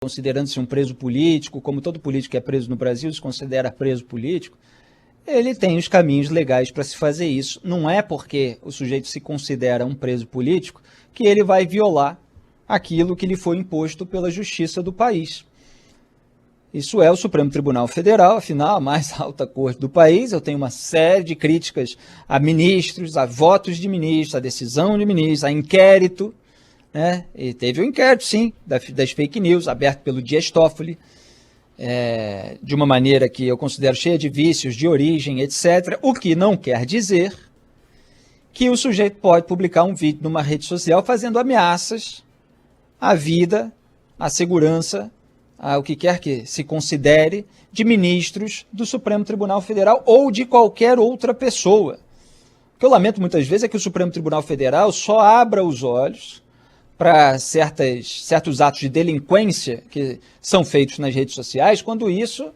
considerando-se um preso político, como todo político que é preso no Brasil se considera preso político, ele tem os caminhos legais para se fazer isso. Não é porque o sujeito se considera um preso político que ele vai violar aquilo que lhe foi imposto pela justiça do país. Isso é o Supremo Tribunal Federal, afinal, a mais alta corte do país. Eu tenho uma série de críticas a ministros, a votos de ministros, a decisão de ministros, a inquérito, né? E teve um inquérito, sim, das fake news, aberto pelo Dias Toffoli, de uma maneira que eu considero cheia de vícios, de origem, etc. O que não quer dizer que o sujeito pode publicar um vídeo numa rede social fazendo ameaças à vida, à segurança, ao que quer que se considere, de ministros do Supremo Tribunal Federal ou de qualquer outra pessoa. O que eu lamento muitas vezes é que o Supremo Tribunal Federal só abra os olhos para certos atos de delinquência que são feitos nas redes sociais, quando isso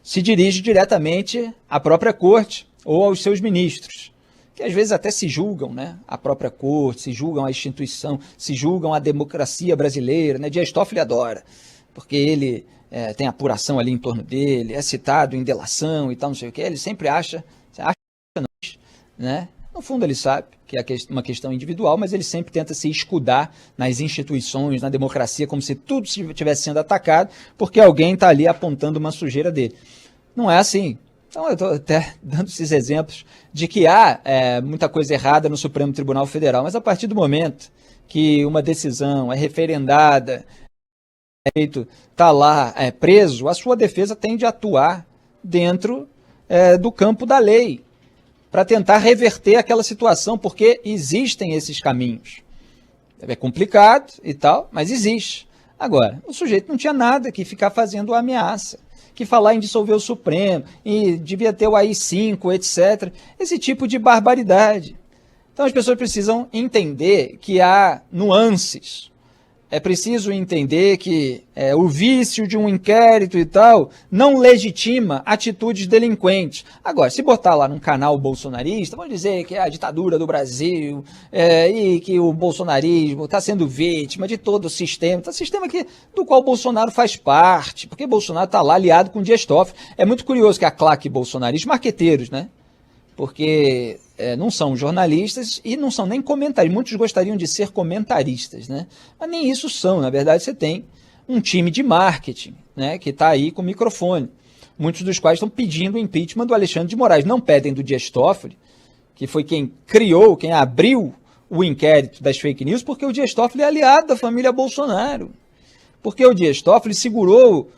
se dirige diretamente à própria corte ou aos seus ministros, que às vezes até se julgam, né? A própria corte, se julgam a instituição, se julgam a democracia brasileira, né? Dias Toffoli adora, porque ele tem apuração ali em torno dele, é citado em delação e tal, não sei o que, ele sempre acha não, né? No fundo ele sabe que é uma questão individual, mas ele sempre tenta se escudar nas instituições, na democracia, como se tudo estivesse sendo atacado, porque alguém está ali apontando uma sujeira dele. Não é assim. Então eu estou até dando esses exemplos de que há muita coisa errada no Supremo Tribunal Federal, mas a partir do momento que uma decisão é referendada, está lá preso, a sua defesa tende a atuar dentro do campo da lei, para tentar reverter aquela situação, porque existem esses caminhos. É complicado e tal, mas existe. Agora, o sujeito não tinha nada que ficar fazendo ameaça, que falar em dissolver o Supremo, e devia ter o AI-5, etc. Esse tipo de barbaridade. Então as pessoas precisam entender que há nuances. É preciso entender que o vício de um inquérito e tal não legitima atitudes delinquentes. Agora, se botar lá num canal bolsonarista, vamos dizer que é a ditadura do Brasil e que o bolsonarismo está sendo vítima de todo o sistema, do qual o Bolsonaro faz parte, porque Bolsonaro está lá aliado com o Dias Toffoli. É muito curioso que a claque bolsonarista, marqueteiros, né? Porque não são jornalistas e não são nem comentaristas. Muitos gostariam de ser comentaristas, né? Mas nem isso são. Na verdade, você tem um time de marketing, né, que está aí com o microfone. Muitos dos quais estão pedindo o impeachment do Alexandre de Moraes. Não pedem do Dias Toffoli, que foi quem criou, quem abriu o inquérito das fake news, porque o Dias Toffoli é aliado da família Bolsonaro. Porque o Dias Toffoli segurou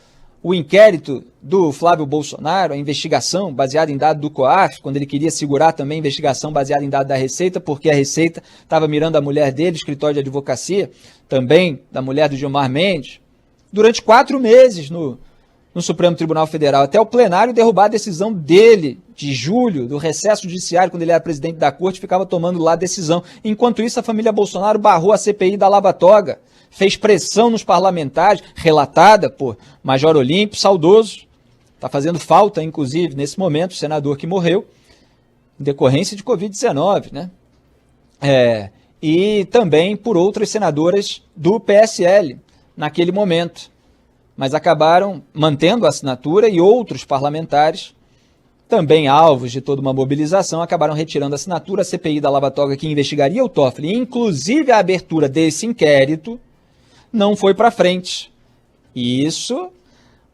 o inquérito do Flávio Bolsonaro, a investigação baseada em dado do COAF, quando ele queria segurar também a investigação baseada em dado da Receita, porque a Receita estava mirando a mulher dele, escritório de advocacia, também da mulher do Gilmar Mendes, durante 4 meses no Supremo Tribunal Federal, até o plenário derrubar a decisão dele, de julho, do recesso judiciário, quando ele era presidente da corte, ficava tomando lá a decisão. Enquanto isso, a família Bolsonaro barrou a CPI da Lava Toga, fez pressão nos parlamentares, relatada por Major Olímpio, saudoso, está fazendo falta, inclusive, nesse momento, o senador que morreu, em decorrência de Covid-19, né? E também por outras senadoras do PSL, naquele momento, mas acabaram mantendo a assinatura e outros parlamentares, também alvos de toda uma mobilização, acabaram retirando a assinatura. A CPI da Lava Toga, que investigaria o Toffoli, inclusive a abertura desse inquérito, não foi para frente. E isso,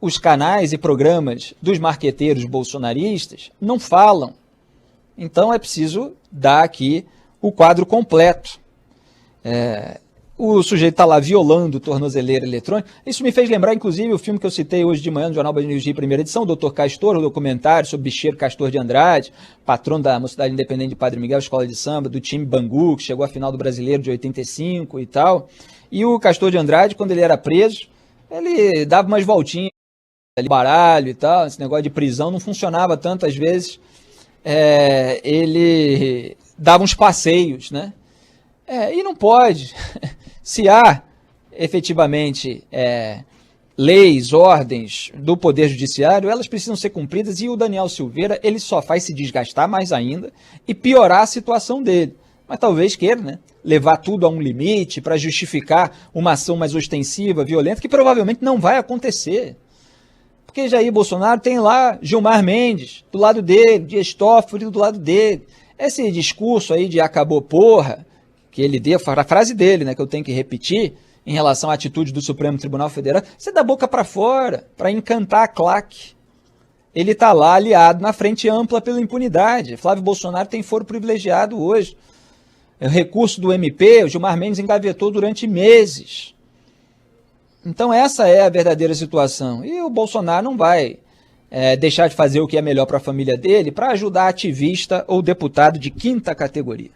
os canais e programas dos marqueteiros bolsonaristas não falam. Então é preciso dar aqui o quadro completo. O sujeito está lá violando tornozeleira eletrônica. Isso me fez lembrar, inclusive, o filme que eu citei hoje de manhã no Jornal Band News Dia, primeira edição, o Dr. Castor, o documentário sobre Bicheiro Castor de Andrade, patrono da Mocidade Independente de Padre Miguel, escola de samba, do time Bangu, que chegou à final do Brasileiro de 85 e tal. E o Castor de Andrade, quando ele era preso, ele dava umas voltinhas ali, baralho e tal, esse negócio de prisão não funcionava tanto, às vezes ele dava uns passeios, né? E não pode. Se há efetivamente leis, ordens do Poder Judiciário, elas precisam ser cumpridas, e o Daniel Silveira, ele só faz se desgastar mais ainda e piorar a situação dele. Mas talvez queira, né? levar tudo a um limite, para justificar uma ação mais ostensiva, violenta, que provavelmente não vai acontecer. Porque Jair Bolsonaro tem lá Gilmar Mendes do lado dele, Dias Toffoli do lado dele. Esse discurso aí de acabou porra, que ele deu, a frase dele, né, que eu tenho que repetir, em relação à atitude do Supremo Tribunal Federal, isso é da boca para fora, para encantar a claque. Ele está lá aliado na frente ampla pela impunidade. Flávio Bolsonaro tem foro privilegiado hoje. O recurso do MP, o Gilmar Mendes engavetou durante meses. Então essa é a verdadeira situação. E o Bolsonaro não vai deixar de fazer o que é melhor para a família dele para ajudar ativista ou deputado de quinta categoria.